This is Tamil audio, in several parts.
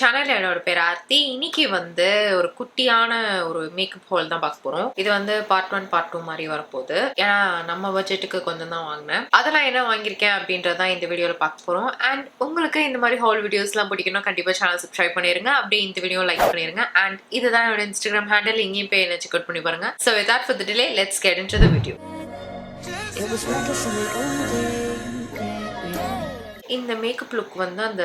சேனல் என்னோட பேர் ஆர்த்தி. இன்னைக்கு வந்து ஒரு குட்டியான ஒரு மேக்கப் ஹால் தான் பார்க்க போறோம். இது வந்து பார்ட் 1 பார்ட் 2 மாதிரி வரப்போகுது. ஏன்னா நம்ம பட்ஜெட்டுக்கு கொஞ்சம் தான் வாங்கினேன். அதெல்லாம் என்ன வாங்கியிருக்கேன் அப்படின்றதான் இந்த வீடியோல பார்க்க போறோம். அண்ட் உங்களுக்கு இந்த மாதிரி ஹால் வீடியோஸ்லாம் பிடிக்கணும், கண்டிப்பா சேனல் சப்ஸ்கிரைப் பண்ணிருங்க. அப்படியே இந்த வீடியோ லைக் பண்ணிருங்க. அண்ட் இதுதான் என்னோட இன்ஸ்டாகிராம் ஹேண்டில். இங்கேயும் போய் என்ன செக் அவுட் பண்ணி பாருங்க. So without further delay, let's get into the video. It was reckless and we owned it. இந்த மேக்கப் லுக் வந்து அந்த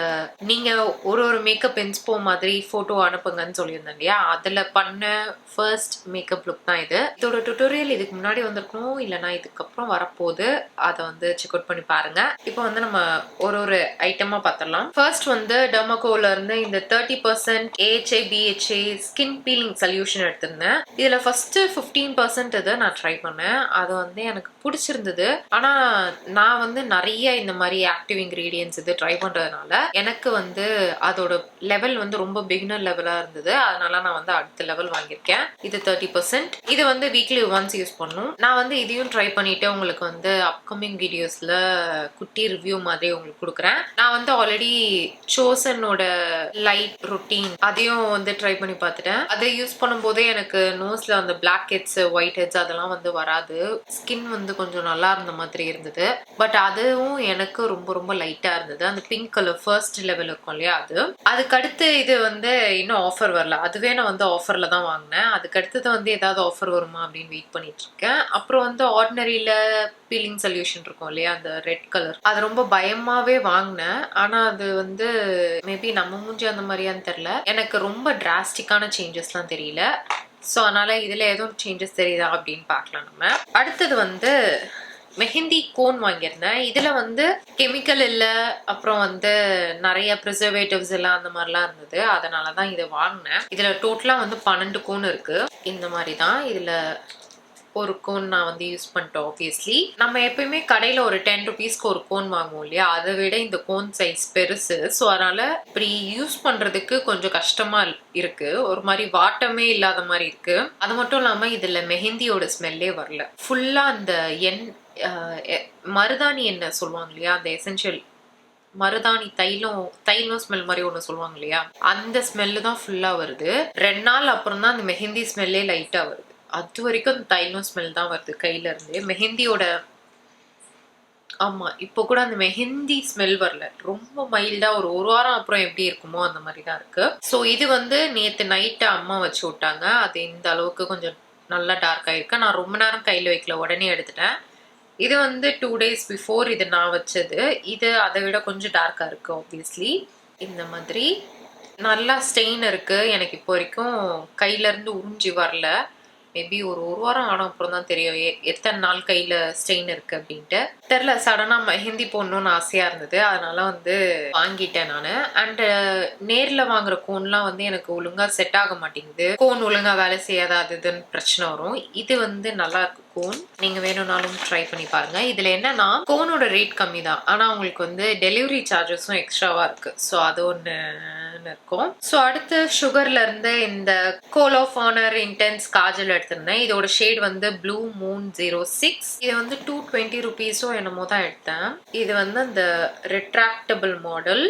நீங்க ஒரு மேக்கப் இன்ஸ்போ மாதிரி போட்டோ அனுப்புங்கன்னு சொல்லியிருந்தேன் இல்லையா, அதுல பண்ண ஃபர்ஸ்ட் மேக்கப் லுக் தான் இது. இதோட டுட்டோரியல் இதுக்கு முன்னாடி வந்திருக்கணும், இல்லைன்னா இதுக்கப்புறம் வரப்போகுது. அதை வந்து செக் அவுட் பண்ணி பாருங்க. இப்போ வந்து நம்ம ஒரு ஐட்டமா பார்த்துடலாம். ஃபர்ஸ்ட் வந்து டெர்மகோல இருந்து இந்த 30% AHA BHA skin feeling solution எடுத்திருந்தேன். இதுல ஃபர்ஸ்ட் 15% இதை நான் ட்ரை பண்ணேன். அது வந்து எனக்கு பிடிச்சிருந்தது. ஆனா நான் வந்து நிறைய இந்த மாதிரி ஆக்டிவ் இன்கிரீடியன்ஸ் இது ட்ரை பண்றதுனால எனக்கு வந்து அதோட லெவல் வந்து ரொம்ப பிகினர் லெவலா இருந்தது. அதனால நான் வந்து அடுத்த லெவல் வாங்கியிருக்கேன். இது 30%. இது வந்து வீக்லி ஒன்ஸ் யூஸ் பண்ணும். நான் வந்து இதையும் ட்ரை பண்ணிட்டு உங்களுக்கு வந்து அப்கமிங் வீடியோஸ்ல குட்டி ரிவ்யூ மாதிரி உங்களுக்கு கொடுக்குறேன். நான் வந்து ஆல்ரெடி சோசனோட லைட் ரொட்டீன் அதையும் வந்து ட்ரை பண்ணி பார்த்துட்டேன். அதை யூஸ் பண்ணும்போதே எனக்கு நோஸ்ல அந்த பிளாக் ஹெட்ஸ் ஒயிட் ஹெட்ஸ் அதெல்லாம் வந்து வராது. ஸ்கின் வந்து கொஞ்சம் நல்லா இருந்த மாதிரி இருந்தது. பட் அதுவும் எனக்கு ரொம்ப ரொம்ப லைட்டா இருந்தது. அந்த பிங்க் கலர் ஃபர்ஸ்ட் லெவல் இருக்கும் இல்லையா, அதுக்கு அடுத்து இது வந்து இன்னும் ஆஃபர் வரல. அதுவே நான் வந்து ஆஃபர்ல தான் வாங்கினேன். அதுக்கு அடுத்தது வந்து ஏதாவது ஆஃபர் வருமா அப்படின்னு வெயிட் பண்ணிட்டு இருக்கேன். அப்புறம் வந்து ஆர்டினரியில பீலிங் சொல்யூஷன் இருக்கும் இல்லையா, அந்த ரெட் கலர், அது ரொம்ப பயமாவே வாங்கினேன். ஆனா அது வந்து மேபி நம்ம மூஞ்சி அந்த மாதிரியான்னு தெரியல, எனக்கு ரொம்ப டிராஸ்டிக்கான சேஞ்சஸ்லாம் தெரியல. ஸோ அதனால இதுல எதுவும் சேஞ்சஸ் தெரியுதா அப்படின்னு பார்க்கலாம். நம்ம அடுத்தது வந்து மெஹந்தி கோன் வாங்கியிருந்தேன். இதுல வந்து கெமிக்கல் இல்ல, அப்புறம் வந்து நிறைய ப்ரிசர்வேட்டிவ்ஸ் எல்லாம் அந்த மாதிரிலாம் இருந்தது. அதனாலதான் இதை வாங்கினேன். இதுல டோட்டலா வந்து 12 கோன் இருக்கு. இந்த மாதிரி தான் இதுல ஒரு கோன் நான் வந்து யூஸ் பண்ணிட்டேன். ஆப்வியஸ்லி நம்ம எப்பயுமே கடையில ஒரு 10 ருபீஸ்க்கு ஒரு கோன் வாங்குவோம் இல்லையா, அதை விட இந்த கோன் சைஸ் பெருசு. ஸோ அதனால இப்படி யூஸ் பண்றதுக்கு கொஞ்சம் கஷ்டமா இருக்கு. ஒரு மாதிரி வாட்டமே இல்லாத மாதிரி இருக்கு. அது மட்டும் இல்லாம இதுல மெஹந்தியோட ஸ்மெல்லே வரல. ஃபுல்லா அந்த மருதாணி என்ன சொல்லுவாங்க இல்லையா, அந்த எசென்ஷியல் மருதாணி தைலம் ஸ்மெல் மாதிரி ஒண்ணு சொல்லுவாங்க இல்லையா, அந்த ஸ்மெல்லு தான் ஃபுல்லா வருது. 2 நாள் அப்புறம் தான் அந்த மெஹந்தி ஸ்மெல்லே லைட்டா வருது. அது வரைக்கும் அந்த தைலம் ஸ்மெல் தான் வருது கையில இருந்து. மெஹந்தியோட ஆமா, இப்போ கூட அந்த மெஹந்தி ஸ்மெல் வரல. ரொம்ப மைல்டா ஒரு வாரம் அப்புறம் எப்படி இருக்குமோ அந்த மாதிரி தான் இருக்கு. ஸோ இது வந்து நேத்து நைட்டு அம்மா வச்சு விட்டாங்க. அது இந்த அளவுக்கு கொஞ்சம் நல்லா டார்க் ஆயிருக்கு. நான் ரொம்ப நேரம் கையில வைக்கல, உடனே எடுத்துட்டேன். இது வந்து 2 days பிஃபோர் இது நான் வச்சது. இது அதை விட கொஞ்சம் டார்க்கா இருக்கு. ஆப்வியஸ்லி இந்த மாதிரி நல்லா ஸ்டெயின் இருக்கு. எனக்கு இப்போ வரைக்கும் கையில இருந்து உறிஞ்சி வரல. மேபி ஒரு வாரம் ஆன அப்புறம் தான் தெரியும் எத்தனை நாள் கையில ஸ்டெயின் இருக்கு அப்படின்ட்டு. தெரியல, சடனா மெஹந்தி போடணும்னு ஆசையா இருந்தது, அதனால வந்து வாங்கிட்டேன் நானு. அண்ட் நேர்ல வாங்குற கோன்லாம் வந்து எனக்கு ஒழுங்கா செட் ஆக மாட்டேங்குது. கோன் ஒழுங்கா வேலை செய்யாத அதுன்னு பிரச்சனை வரும். இது வந்து நல்லா இருக்கு கோன். நீங்க வேணும்னாலும் ட்ரை பண்ணி பாருங்க. இதுல என்னன்னா கோனோட ரேட் கம்மி தான், ஆனா உங்களுக்கு வந்து டெலிவரி சார்ஜஸும் எக்ஸ்ட்ராவா இருக்கு. ஸோ அது ஒன்று இருக்கும். ஸோ அடுத்து சுகர்ல இருந்து இந்த kohl of honour intense kajal எடுத்திருந்தேன். இதோட ஷேட் வந்து ப்ளூ மூன் 06. இது வந்து 220 ருபீஸோ என்னமோ தான் எடுத்தேன். இது வந்து அந்த ரிட்ராக்டபிள் மாடல்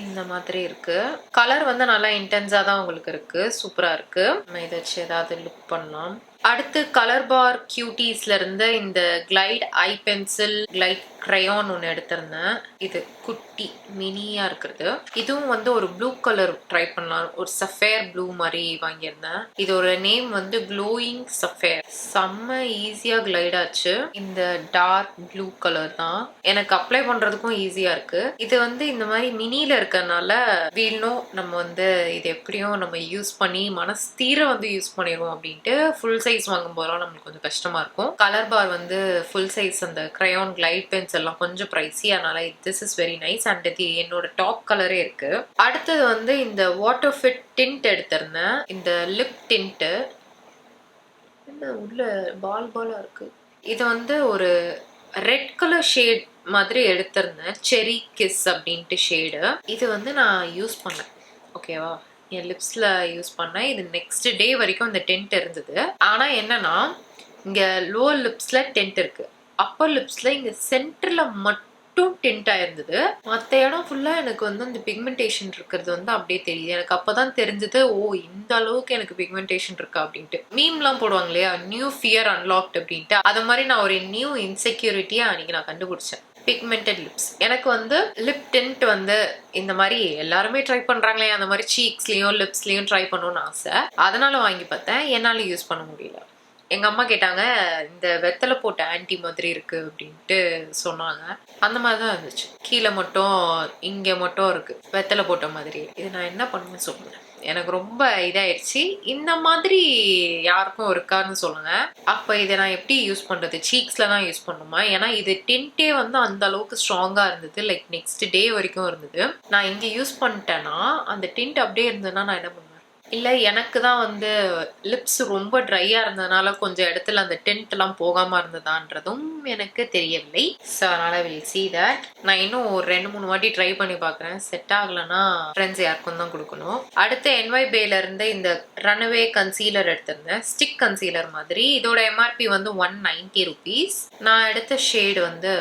இந்த மாதிரி இருக்கு. கலர் வந்து நல்லா இன்டென்ஸா தான் உங்களுக்கு இருக்கு. சூப்பரா இருக்கு. நம்ம இதை வச்சு ஏதாவது லுக் பண்ணலாம். அடுத்து கலர் பார் கியூட்டீஸ்ல இருந்து இந்த கிளைட் ஐ பென்சில் கிளைட் கிரையான் ஒன்று எடுத்திருந்தேன். இது குட்டி மினியா இருக்கிறது. இதுவும் வந்து ஒரு ப்ளூ கலர் ட்ரை பண்ணலாம். ஒரு சஃபேர் ப்ளூ மாதிரி வாங்கியிருந்தேன். இதோட நேம் வந்து க்ளோயிங் சஃபேர். செம்ம ஈஸியா கிளைட் ஆச்சு. இந்த டார்க் ப்ளூ கலர் தான் எனக்கு அப்ளை பண்றதுக்கும் ஈஸியா இருக்கு. இது வந்து இந்த மாதிரி மினில இருக்கறனால வீழ்னும் நம்ம வந்து இது எப்படியும் நம்ம யூஸ் பண்ணி மனசு தீர வந்து யூஸ் பண்ணிடுவோம் அப்படின்ட்டு ஃபுல் சைஸ் வாங்கும் போதெல்லாம் நம்மளுக்கு கொஞ்சம் கஷ்டமா இருக்கும். கலர் பார் வந்து ஃபுல் சைஸ் அந்த கிரையான் கிளைட் பென்ஸ் எல்லாம் கொஞ்சம் பிரைசி. அதனால this is very nice. And இது என்னோட டாப் கலரே இருக்கு. அடுத்தது வந்து இந்த வாட்டர் ஃபிட் டிண்ட் எடுத்திருந்தேன். இந்த லிப் டிண்ட் என்ன உள்ள பாலா இருக்கு. இது வந்து ஒரு ரெட் கலர் ஷேட் மாதிரி எடுத்திருந்தேன். செரி கிஸ் அப்படின்ட்டு ஷேடு. இது வந்து நான் யூஸ் பண்ணேன். ஓகேவா, என் லிப்ஸ்ல யூஸ் பண்ணேன். இது நெக்ஸ்ட் டே வரைக்கும் இந்த டென்ட் இருந்தது. ஆனா என்னன்னா இங்க லோவர் லிப்ஸ்ல டென்ட் இருக்கு, அப்பர் லிப்ஸ்ல இங்க சென்டர்ல மட்டும் மட்டும் டிண்டா இருந்தது. மற்ற இடம் ஃபுல்லா எனக்கு வந்து அந்த பிக்மெண்டேஷன் இருக்கிறது வந்து அப்படியே தெரியுது. எனக்கு அப்பதான் தெரிஞ்சது, ஓ இந்த அளவுக்கு எனக்கு பிக்மெண்டேஷன் இருக்கா அப்படின்ட்டு. மீம்லாம் போடுவாங்க இல்லையா, நியூ ஃபியர் அன்லாக்ட் அப்படின்ட்டு, அது மாதிரி நான் ஒரு நியூ இன்செக்யூரிட்டியா அன்னைக்கு நான் கண்டுபிடிச்சேன். Pigmented lips. எனக்கு வந்து லிப் டிண்ட் வந்து இந்த மாதிரி எல்லாருமே ட்ரை பண்றாங்களே, அந்த மாதிரி சீக்ஸ்லயும் லிப்ஸ்லயும் ட்ரை பண்ணணும்னு ஆசை. அதனால வாங்கி பார்த்தேன். என்னால யூஸ் பண்ண முடியல. எங்க அம்மா கேட்டாங்க, இந்த வெத்தலை போட்ட ஆன்டி மாதிரி இருக்கு அப்படின்ட்டு சொன்னாங்க. அந்த மாதிரிதான் இருந்துச்சு. கீழே மட்டும் இங்க மட்டும் இருக்கு வெத்தலை போட்ட மாதிரி. இது நான் என்ன பண்ணுவேன்னு சொல்லுங்க. எனக்கு ரொம்ப இதாயிடுச்சு. இந்த மாதிரி யாருக்கும் இருக்கான்னு சொல்லுங்க. அப்ப இதை நான் எப்படி யூஸ் பண்றது? சீக்ஸ்ல தான் யூஸ் பண்ணுமா? ஏன்னா இது டிண்டே வந்து அந்த அளவுக்கு ஸ்ட்ராங்கா இருந்தது. லைக் நெக்ஸ்ட் டே வரைக்கும் இருந்தது. நான் இங்க யூஸ் பண்ணிட்டேன்னா அந்த டிண்ட் அப்படியே இருந்ததுன்னா நான் என்ன பண்ணுவேன்? இல்ல எனக்கு தான் வந்து லிப்ஸ் ரொம்ப ட்ரையா இருந்ததுனால கொஞ்சம் இடத்துல அந்த டென்ட் எல்லாம் போகாம இருந்ததான்றதும் எனக்கு தெரியவில்லை. ஸோ அதனால வில் see that. நான் இன்னும் ஒரு 2-3 வாட்டி ட்ரை பண்ணி பார்க்குறேன். செட் ஆகலைன்னா ஃப்ரெண்ட்ஸ் யாருக்கும் தான் கொடுக்கணும். அடுத்து NYBேல இருந்து இந்த ரன்அவே கன்சீலர் எடுத்திருந்தேன். ஸ்டிக் கன்சீலர் மாதிரி. இதோட MRP வந்து 190 rupees. நான் எடுத்த ஷேடு வந்து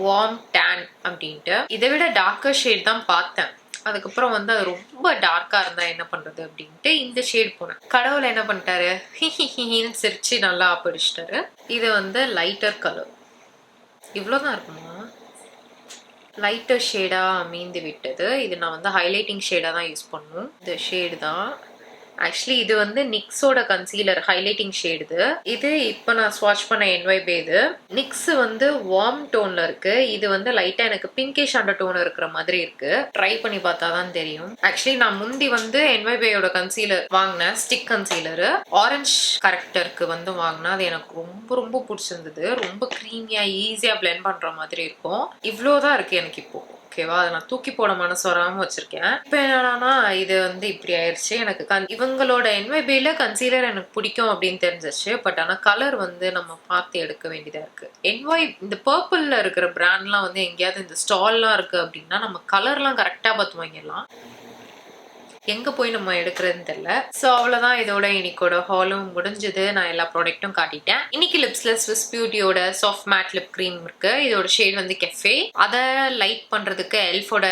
வார்ம் டேன் அப்படின்ட்டு. இதை விட டார்க்கர் ஷேட் தான் பார்த்தேன். அதுக்கப்புறம் வந்து அது ரொம்ப டார்க்கா இருந்தா என்ன பண்றது அப்படின்ட்டு இந்த ஷேட் போனேன். கடவுள் என்ன பண்ணிட்டாரு, ஹிஹிஹின்னு சிரிச்சு நல்லா ஆப்பிடிச்சிட்டாரு. இது வந்து லைட்டர் கலர். இவ்வளவுதான் இருக்குமா? லைட்டர் ஷேடா மீந்து விட்டது. இது நான் வந்து ஹைலைட்டிங் ஷேடா தான் யூஸ் பண்ணும். இந்த ஷேடு தான் ஆக்சுவலி. இது வந்து நிக்ஸோட கன்சீலர் ஹைலைட்டிங் ஷேடு. இது இப்போ நான் ஸ்வாட்ச் பண்ண NYB. இது நிக்ஸ் வந்து வார்ம் டோன்ல இருக்கு. இது வந்து லைட்டா எனக்கு பிங்கிஷ் அண்டர் டோன் இருக்கிற மாதிரி இருக்கு. ட்ரை பண்ணி பார்த்தா தான் தெரியும். ஆக்சுவலி நான் முந்தி வந்து NYBயோட கன்சீலர் வாங்கினேன். ஸ்டிக் கன்சீலர் ஆரஞ்ச் கரெக்டருக்கு வந்து வாங்கினேன். அது எனக்கு ரொம்ப ரொம்ப பிடிச்சிருந்தது. ரொம்ப க்ரீமியா ஈஸியா பிளெண்ட் பண்ற மாதிரி இருக்கும். இவ்வளோதான் இருக்கு எனக்கு இப்போ. ஓகேவா? அதை நான் தூக்கி போட மனசு வராம வச்சிருக்கேன். இப்போ என்னன்னா இது வந்து இப்படி ஆயிடுச்சு. எனக்கு இவங்களோட NYBல கன்சீலர் எனக்கு பிடிக்கும் அப்படின்னு தெரிஞ்சிச்சு. பட் ஆனா கலர் வந்து நம்ம பார்த்து எடுக்க வேண்டியதா இருக்கு. இந்த பர்பிள்ல இருக்கிற பிராண்ட்லாம் வந்து எங்கேயாவது இந்த ஸ்டால்லாம் இருக்கு அப்படின்னா நம்ம கலர்லாம் கரெக்டா பார்த்து வாங்கிடலாம். எங்க போய் நம்ம எடுக்கிறதுன்னு தெரியல. ஸோ அவ்வளோதான். இதோட இன்னைக்கோட ஹாலும் முடிஞ்சது. நான் எல்லா ப்ராடக்ட்டும் காட்டிட்டேன். இன்னைக்கு லிப்ஸ்ல ஸ்விஸ் பியூட்டியோட சாஃப்ட் மேட் லிப் கிரீம் இருக்கு. இதோட ஷேட் வந்து கெஃபே. அதை லைட் பண்றதுக்கு எல்ஃபோட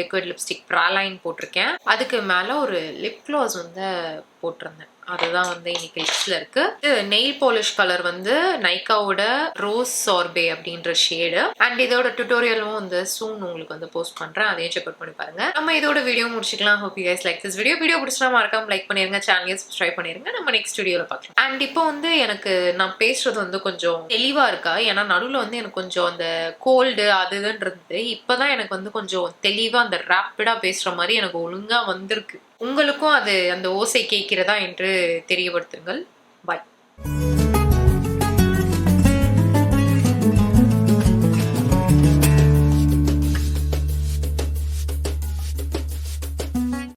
லிக்விட் லிப்ஸ்டிக் ப்ராலைன் போட்டிருக்கேன். அதுக்கு மேல ஒரு லிப் க்ளாஸ் வந்து போட்டிருந்தேன். அதுதான் வந்து இன்னைக்கு லிப்ஸ்ல இருக்கு. நெயில் பாலிஷ் கலர் வந்து நைக்காவோட ரோஸ் சார்பே அப்படின்ற ஷேடு. அண்ட் இதோட டுட்டோரியலும் வந்து சூன் உங்களுக்கு வந்து போஸ்ட் பண்றேன். அதையும் செக் அவுட் பண்ணி பாருங்க. நம்ம இதோட வீடியோ முடிச்சுக்கலாம். Hope you guys like this video. Video பிடிச்சா மறக்காம லைக் பண்ணிருங்க. சேனலையும் சப்ஸ்கிரைப் பண்ணிருங்க. நம்ம நெக்ஸ்ட் வீடியோல பார்க்கலாம். அண்ட் இப்போ வந்து எனக்கு நான் பேசுறது வந்து கொஞ்சம் தெளிவா இருக்கா? ஏன்னா நடுவில் வந்து எனக்கு கொஞ்சம் அந்த கோல்டு அது இதுன்னு இருந்தது. இப்பதான் எனக்கு வந்து கொஞ்சம் தெளிவா அந்த ரேப்பிடா பேசுற மாதிரி எனக்கு ஒழுங்கா வந்திருக்கு. உங்களுக்கும் அது அந்த ஓசை கேட்கிறதா என்று தெரியப்படுத்துங்கள். பாய்.